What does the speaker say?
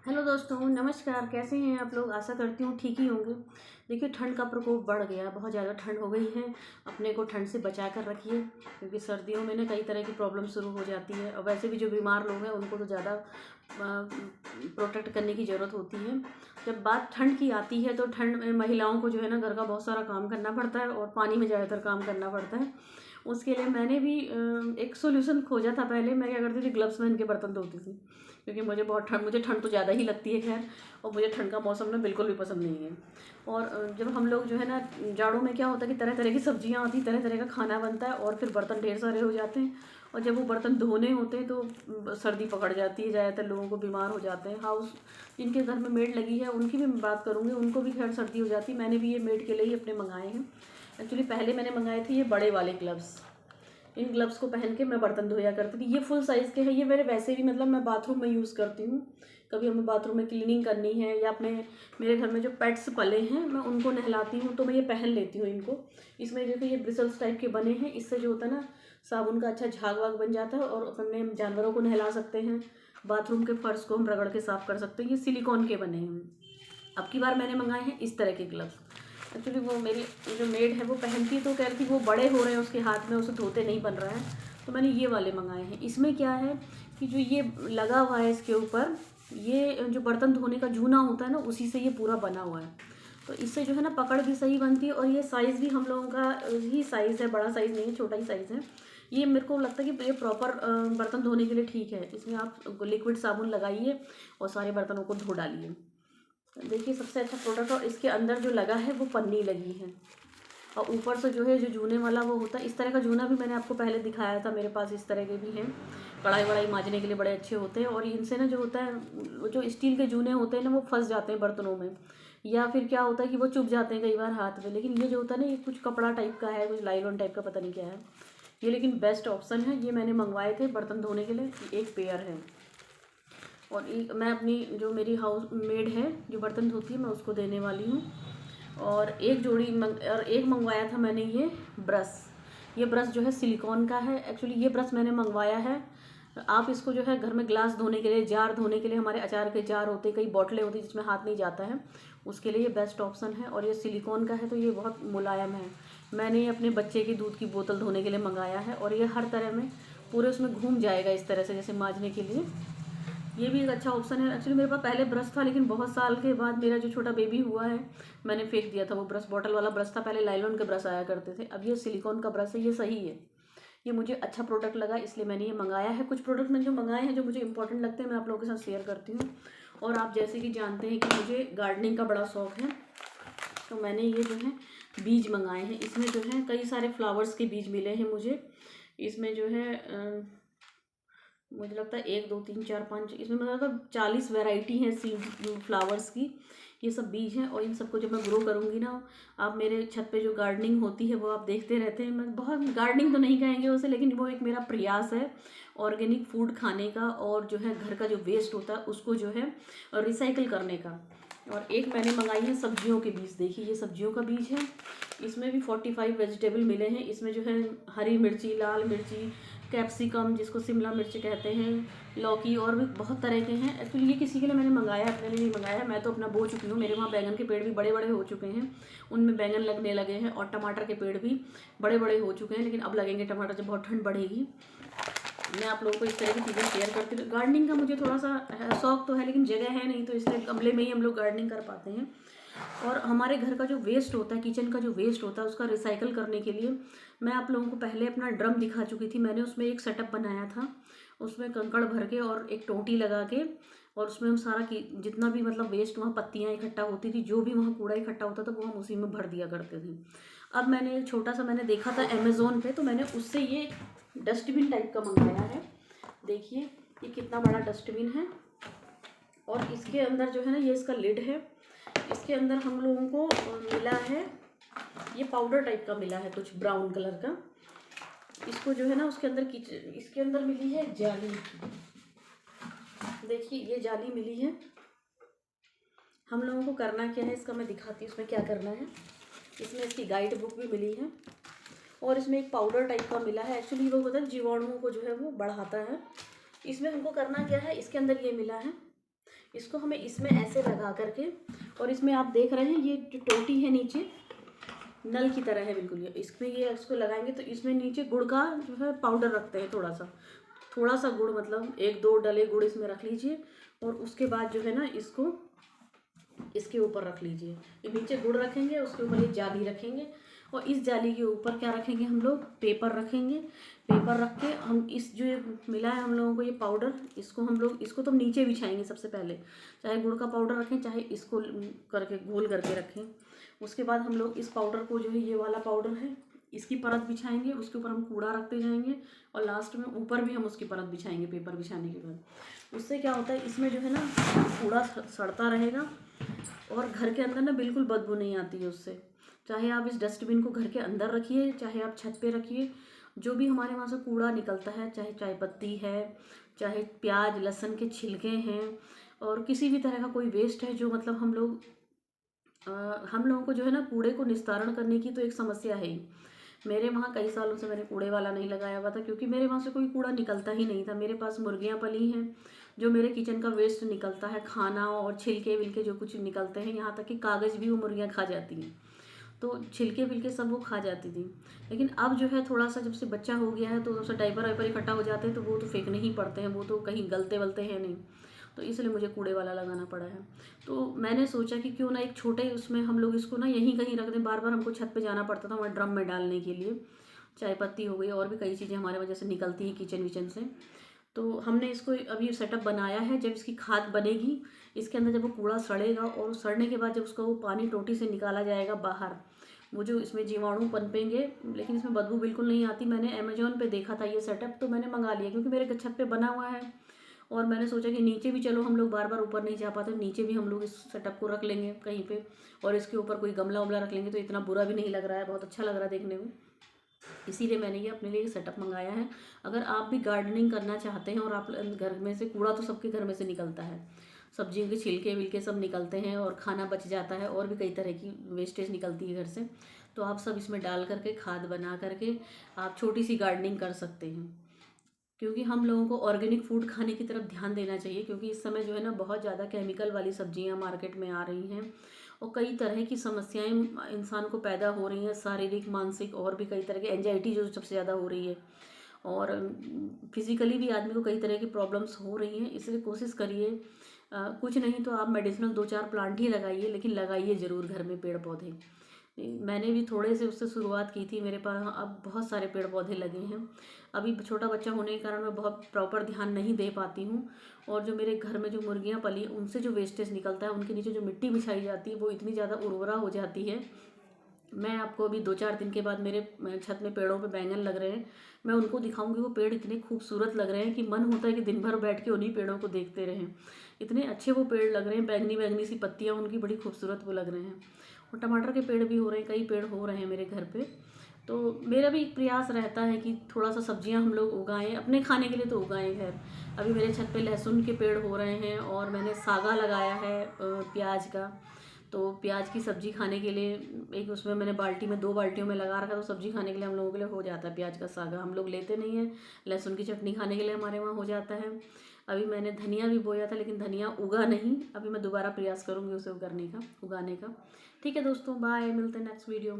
Hello दोस्तों, नमस्कार। कैसे हैं आप लोग? आशा करती हूँ ठीक ही होंगे। देखिए, ठंड का प्रकोप बढ़ गया, बहुत ज़्यादा ठंड हो गई है। अपने को ठंड से बचा कर रखिए, क्योंकि सर्दियों में ना कई तरह की प्रॉब्लम शुरू हो जाती है। और वैसे भी जो बीमार लोग हैं उनको तो ज़्यादा प्रोटेक्ट करने की ज़रूरत होती है। जब बात ठंड की आती है तो ठंड में महिलाओं को जो है ना घर का बहुत सारा काम करना पड़ता है और पानी में ज़्यादातर काम करना पड़ता है। उसके लिए मैंने भी एक सोल्यूशन खोजा था। पहले मैं क्या करती थी, ग्लव्स पहन के बर्तन धोती थी, क्योंकि मुझे ठंड तो ज़्यादा ही लगती है खैर। और मुझे ठंड का मौसम ना बिल्कुल भी पसंद नहीं है। और जब हम लोग जो है ना जाड़ों में क्या होता है कि तरह तरह की सब्जियां आती, तरह तरह का खाना बनता है और फिर बर्तन ढेर सारे हो जाते हैं। और जब वो बर्तन धोने होते हैं तो सर्दी पकड़ जाती है, ज़्यादातर लोगों को बीमार हो जाते हैं। हाउस जिनके घर में मेड लगी है उनकी भी मैं बात करूँगी, उनको भी खैर सर्दी हो जाती है। मैंने भी ये मेड के लिए ही अपने मंगाए हैं। एक्चुअली पहले मैंने मंगाए थे ये बड़े वाले ग्लव्स। इन ग्लव्स को पहन के मैं बर्तन धोया करती थी। ये फुल साइज़ के हैं। ये मेरे वैसे भी मतलब मैं बाथरूम में यूज़ करती हूँ। कभी हमें बाथरूम में क्लीनिंग करनी है या अपने मेरे घर में जो पेट्स पले हैं मैं उनको नहलाती हूँ तो मैं ये पहन लेती हूँ इनको। इसमें देखो ये ब्रिसल्स टाइप के बने हैं। इससे जो होता है ना साबुन का अच्छा झाग वाग बन जाता है और अपने जानवरों को नहला सकते हैं। बाथरूम के फर्श को हम रगड़ के साफ़ कर सकते हैं। ये सिलिकॉन के बने हैं। अब की बार मैंने मंगाए हैं इस तरह के ग्लव्स। एक्चुअली वो मेरी जो मेड है वो पहनती है तो कह रही थी वो बड़े हो रहे हैं उसके हाथ में, उसे धोते नहीं बन रहा है, तो मैंने ये वाले मंगाए हैं। इसमें क्या है कि जो ये लगा हुआ है इसके ऊपर, ये जो बर्तन धोने का जूना होता है ना उसी से ये पूरा बना हुआ है। तो इससे जो है ना पकड़ भी सही बनती है और ये साइज़ भी हम लोगों का ही साइज़ है, बड़ा साइज़ नहीं है, छोटा ही साइज़ है। ये मेरे को लगता है कि ये प्रॉपर बर्तन धोने के लिए ठीक है। इसमें आप लिक्विड साबुन लगाइए और सारे बर्तनों को धो डालिए। देखिए सबसे अच्छा प्रोडक्ट। और इसके अंदर जो लगा है वो पन्नी लगी है और ऊपर से जो है जो जूने वाला वो होता है, इस तरह का जूना भी मैंने आपको पहले दिखाया था। मेरे पास इस तरह के भी हैं, कढ़ाई वढ़ाई मांजने के लिए बड़े अच्छे होते हैं। और इनसे ना जो होता है वो जो स्टील के जूने होते हैं ना वो फंस जाते हैं बर्तनों में, या फिर क्या होता है कि वो चुभ जाते हैं कई बार हाथ में। लेकिन ये जो होता है ना ये कुछ कपड़ा टाइप का है, कुछ लाइलॉन टाइप का, पता नहीं क्या है ये, लेकिन बेस्ट ऑप्शन है। ये मैंने मंगवाए थे बर्तन धोने के लिए, एक पेयर है। और एक मैं अपनी जो मेरी हाउस मेड है जो बर्तन धोती है मैं उसको देने वाली हूँ। और एक मंगवाया था मैंने ये ब्रश। ये ब्रश जो है सिलिकॉन का है। एक्चुअली ये ब्रश मैंने मंगवाया है, आप इसको जो है घर में ग्लास धोने के लिए, जार धोने के लिए, हमारे अचार के जार होते हैं, कई बोतलें होती हैं जिसमें हाथ नहीं जाता है, उसके लिए ये बेस्ट ऑप्शन है। और ये सिलिकॉन का है तो ये बहुत मुलायम है। मैंने ये अपने बच्चे की दूध की बोतल धोने के लिए मंगाया है और ये हर तरह में पूरे उसमें घूम जाएगा इस तरह से, जैसे मांजने के लिए ये भी एक अच्छा ऑप्शन है। एक्चुअली मेरे पास पहले ब्रश था, लेकिन बहुत साल के बाद मेरा जो छोटा बेबी हुआ है मैंने फेंक दिया था वो ब्रश। बॉटल वाला ब्रश था, पहले लाइलॉन के ब्रश आया करते थे, अब ये सिलिकॉन का ब्रश है। ये सही है, ये मुझे अच्छा प्रोडक्ट लगा इसलिए मैंने ये मंगाया है। कुछ प्रोडक्ट मैंने जो मंगाए हैं जो मुझे इंपॉर्टेंट लगते हैं मैं आप लोगों के साथ शेयर करती हूँ। और आप जैसे कि जानते हैं कि मुझे गार्डनिंग का बड़ा शौक है, तो मैंने ये जो है बीज मंगाए हैं। इसमें जो है कई सारे फ्लावर्स के बीज मिले हैं मुझे। इसमें जो है मुझे लगता है 1 2 3 4 5, इसमें मतलब 40 वैरायटी हैं सीड फ्लावर्स की। ये सब बीज हैं और इन सबको जब मैं ग्रो करूँगी ना, आप मेरे छत पे जो गार्डनिंग होती है वो आप देखते रहते हैं। मैं बहुत गार्डनिंग तो नहीं कहेंगे उसे, लेकिन वो एक मेरा प्रयास है ऑर्गेनिक फूड खाने का और जो है घर का जो वेस्ट होता है उसको जो है रिसाइकिल करने का। और एक मैंने मंगाई है सब्जियों के बीज। देखिए ये सब्जियों का बीज है, इसमें भी 45 वेजिटेबल मिले हैं। इसमें जो है हरी मिर्ची, लाल मिर्ची, कैप्सिकम जिसको शिमला मिर्च कहते हैं, लौकी, और भी बहुत तरह के हैं। एक्चुअली ये किसी के लिए मैंने मंगाया, अपने लिए नहीं मंगाया। मैं तो अपना बो चुकी हूँ, मेरे वहाँ बैंगन के पेड़ भी बड़े बड़े हो चुके हैं, उनमें बैंगन लगने लगे हैं। और टमाटर के पेड़ भी बड़े बड़े हो चुके हैं, लेकिन अब लगेंगे टमाटर जब बहुत ठंड बढ़ेगी। मैं आप लोगों को इस तरह की चीज़ें शेयर करती हूँ। गार्डनिंग का मुझे थोड़ा सा शौक तो है, लेकिन जगह है नहीं, तो इसलिए गमले में ही हम लोग गार्डनिंग कर पाते हैं। और हमारे घर का जो वेस्ट होता है, किचन का जो वेस्ट होता है, उसका रिसाइकल करने के लिए मैं आप लोगों को पहले अपना ड्रम दिखा चुकी थी। मैंने उसमें एक सेटअप बनाया था, उसमें कंकड़ भर के और एक टोंटी लगा के, और उसमें हम सारा की जितना भी मतलब वेस्ट, वहाँ पत्तियाँ इकट्ठा होती थी, जो भी वहाँ कूड़ा इकट्ठा होता था वो हम उसी में भर दिया करते थे। अब मैंने एक छोटा सा मैंने देखा था अमेज़ोन पे, तो मैंने उससे ये डस्टबिन टाइप का मंगाया है। देखिए ये कितना बड़ा डस्टबिन है, और इसके अंदर जो है ना ये इसका लिड है। इसके अंदर हम लोगों को मिला है ये पाउडर टाइप का मिला है, कुछ ब्राउन कलर का। इसको जो है ना उसके अंदर इसके अंदर मिली है जाली। देखिए ये जाली मिली है। हम लोगों को करना क्या है इसका मैं दिखाती हूँ, इसमें क्या करना है। इसमें इसकी गाइड बुक भी मिली है और इसमें एक पाउडर टाइप का मिला है। एक्चुअली वो होता है जीवाणुओं को जो है वो बढ़ाता है। इसमें हमको करना क्या है, इसके अंदर ये मिला है, इसको हमें इसमें ऐसे लगा करके, और इसमें आप देख रहे हैं ये जो टोटी है नीचे नल की तरह है बिल्कुल, ये इसमें ये इसको लगाएंगे तो इसमें नीचे गुड़ का जो है पाउडर रखते हैं, थोड़ा सा गुड़, मतलब 1-2 डले गुड़ इसमें रख लीजिए। और उसके बाद जो है ना इसको इसके ऊपर रख लीजिए। ये नीचे गुड़ रखेंगे, उसके ऊपर ये जाली रखेंगे, और इस जाली के ऊपर क्या रखेंगे हम लोग, पेपर रखेंगे। पेपर रख के हम इस जो ये मिला है हम लोगों को ये पाउडर, इसको हम लोग इसको तो नीचे बिछाएंगे सबसे पहले, चाहे गुड़ का पाउडर रखें चाहे इसको करके गोल करके रखें। उसके बाद हम लोग इस पाउडर को जो है ये वाला पाउडर है इसकी परत बिछाएंगे, उसके ऊपर हम कूड़ा रखते जाएंगे, और लास्ट में ऊपर भी हम उसकी परत बिछाएंगे पेपर बिछाने के बाद। उससे क्या होता है इसमें जो है ना कूड़ा सड़ता रहेगा, और घर के अंदर ना बिल्कुल बदबू नहीं आती है उससे। चाहे आप इस डस्टबिन को घर के अंदर रखिए, चाहे आप छत पे रखिए, जो भी हमारे वहाँ से कूड़ा निकलता है, चाहे चाय पत्ती है, चाहे प्याज लहसुन के छिलके हैं, और किसी भी तरह का कोई वेस्ट है जो मतलब हम लोगों को जो है ना कूड़े को निस्तारण करने की तो एक समस्या है ही। मेरे वहाँ कई सालों से मैंने कूड़े वाला नहीं लगाया हुआ था, क्योंकि मेरे वहाँ से कोई कूड़ा निकलता ही नहीं था। मेरे पास मुर्गियाँ पली हैं, जो मेरे किचन का वेस्ट निकलता है, खाना और छिलके विलके जो कुछ निकलते हैं, यहाँ तक कि कागज़ भी वो मुर्गियाँ खा जाती हैं, तो छिलके विलके सब वो खा जाती थी। लेकिन अब जो है थोड़ा सा जब से बच्चा हो गया है तो जब से डायपर वाइपर इकट्ठा हो जाते हैं तो वो तो फेंकने ही पड़ते हैं, वो तो कहीं गलते वलते हैं नहीं, तो इसलिए मुझे कूड़े वाला लगाना पड़ा है। तो मैंने सोचा कि क्यों ना एक छोटे उसमें हम लोग इसको ना यहीं कहीं रख दें, बार बार हमको छत पे जाना पड़ता था वहाँ ड्रम में डालने के लिए। चाय पत्ती हो गई और भी कई चीज़ें हमारे वजह से निकलती हैं किचन विचन से। तो हमने इसको अभी सेटअप बनाया है, जब इसकी खाद बनेगी, इसके अंदर जब वो कूड़ा सड़ेगा और सड़ने के बाद जब उसका वो पानी टोटी से निकाला जाएगा बाहर, वो जो इसमें जीवाणु पनपेंगे, लेकिन इसमें बदबू बिल्कुल नहीं आती। मैंने अमेज़ॉन पे देखा था ये सेटअप, तो मैंने मंगा लिया, क्योंकि मेरे छत पे बना हुआ है, और मैंने सोचा कि नीचे भी चलो हम लोग बार बार ऊपर नहीं जा पाते, नीचे भी हम लोग इस सेटअप को रख लेंगे कहीं पे, और इसके ऊपर कोई गमला वमला रख लेंगे तो इतना बुरा भी नहीं लग रहा है, बहुत अच्छा लग रहा है देखने में। इसीलिए मैंने ये अपने लिए सेटअप मंगाया है। अगर आप भी गार्डनिंग करना चाहते हैं, और आप घर में से कूड़ा तो सबके घर में से निकलता है, सब्जियों के छिलके विलके सब निकलते हैं, और खाना बच जाता है, और भी कई तरह की वेस्टेज निकलती है घर से, तो आप सब इसमें डाल करके खाद बना करके आप छोटी सी गार्डनिंग कर सकते हैं। क्योंकि हम लोगों को ऑर्गेनिक फूड खाने की तरफ ध्यान देना चाहिए, क्योंकि इस समय जो है ना बहुत ज़्यादा केमिकल वाली सब्जियां मार्केट में आ रही हैं, और कई तरह की समस्याएं इंसान को पैदा हो रही हैं, शारीरिक मानसिक और भी कई तरह की, एंजाइटी जो सबसे ज़्यादा हो रही है, और फिजिकली भी आदमी को कई तरह की प्रॉब्लम्स हो रही हैं। इसलिए कोशिश करिए, कुछ नहीं तो आप मेडिसिनल 2-4 प्लांट ही लगाइए, लेकिन लगाइए ज़रूर घर में पेड़ पौधे। मैंने भी थोड़े से उससे शुरुआत की थी, मेरे पास अब बहुत सारे पेड़ पौधे लगे हैं। अभी छोटा बच्चा होने के कारण मैं बहुत प्रॉपर ध्यान नहीं दे पाती हूँ, और जो मेरे घर में जो मुर्गियाँ पली उनसे जो वेस्टेज निकलता है, उनके नीचे जो मिट्टी बिछाई जाती है वो इतनी ज़्यादा उर्वरा हो जाती है। मैं आपको अभी 2-4 दिन के बाद मेरे छत में पेड़ों पे बैंगन लग रहे हैं, मैं उनको दिखाऊंगी। वो पेड़ इतने खूबसूरत लग रहे हैं कि मन होता है कि दिन भर बैठ के उन्हीं पेड़ों को देखते रहें। इतने अच्छे वो पेड़ लग रहे हैं, बैंगनी बैंगनी सी पत्तियाँ उनकी बड़ी खूबसूरत वो लग रहे हैं। और टमाटर के पेड़ भी हो रहे हैं, कई पेड़ हो रहे हैं मेरे घर पे। तो मेरा भी एक प्रयास रहता है कि थोड़ा सा सब्जियां हम लोग उगाएं, अपने खाने के लिए तो उगाएं। खैर अभी मेरे छत पे लहसुन के पेड़ हो रहे हैं, और मैंने सागा लगाया है प्याज का, तो प्याज की सब्ज़ी खाने के लिए एक उसमें मैंने बाल्टी में 2 बाल्टियों में लगा रखा, तो सब्ज़ी खाने के लिए हम लोगों के लिए हो जाता है। प्याज का सागा हम लोग लेते नहीं हैं, लहसुन की चटनी खाने के लिए हमारे वहाँ हो जाता है। अभी मैंने धनिया भी बोया था, लेकिन धनिया उगा नहीं। अभी मैं दोबारा प्रयास करूँगी उसे उगाने का। ठीक है दोस्तों, बाय, मिलते हैं नेक्स्ट वीडियो में।